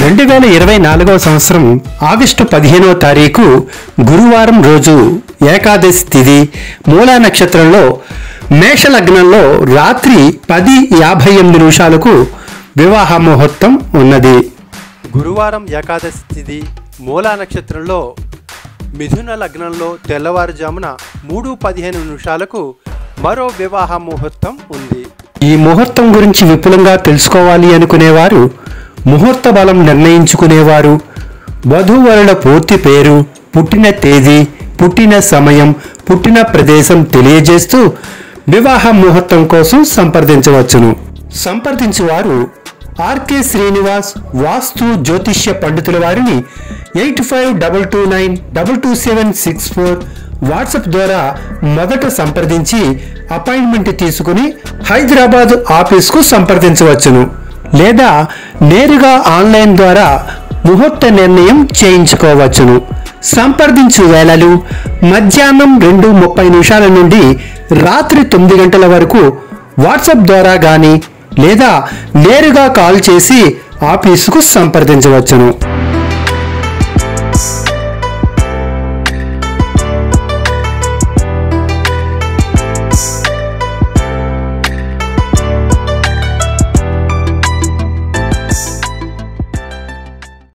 2024వ సంవత్సరం ఆగస్టు 15వ తారీఖు గురువారం రోజు ఏకాదశి తిథి మూలా నక్షత్రంలో మేష లగ్నంలో రాత్రి 10:58 వివాహ ముహూర్తం ఉన్నది. గురువారం ఏకాదశి తిథి మూలా నక్షత్రంలో మిథున లగ్నంలో తెల్లవారుజామున 3:15 మరో వివాహ ముహూర్తం ఉంది. ఈ ముహూర్తం గురించి విపులంగా తెలుసుకోవాలి అనుకునేవారు, ముహూర్త బలం నిర్ణయించుకునేవారు, వధూవరుల పూర్తి పేరు, పుట్టిన తేదీ, పుట్టిన సమయం, పుట్టిన ప్రదేశం తెలియజేస్తూ వివాహ ముహూర్తం కోసం సంప్రదించవచ్చును. సంప్రదించువారు ఆర్కే శ్రీనివాస్ వాస్తు జ్యోతిష్య పండితుల వారిని 8522922764 వాట్సాప్ ద్వారా మొదట సంప్రదించి అపాయింట్మెంట్ తీసుకుని హైదరాబాద్ ఆఫీస్కు సంప్రదించవచ్చును. లేదా నేరుగా ఆన్లైన్ ద్వారా ముహూర్త నిర్ణయం చేయించుకోవచ్చును. సంప్రదించు వేళలు మధ్యాహ్నం 2:30 నుండి రాత్రి 9 గంటల వరకు వాట్సాప్ ద్వారా కానీ లేదా నేరుగా కాల్ చేసి ఆఫీసుకు సంప్రదించవచ్చును.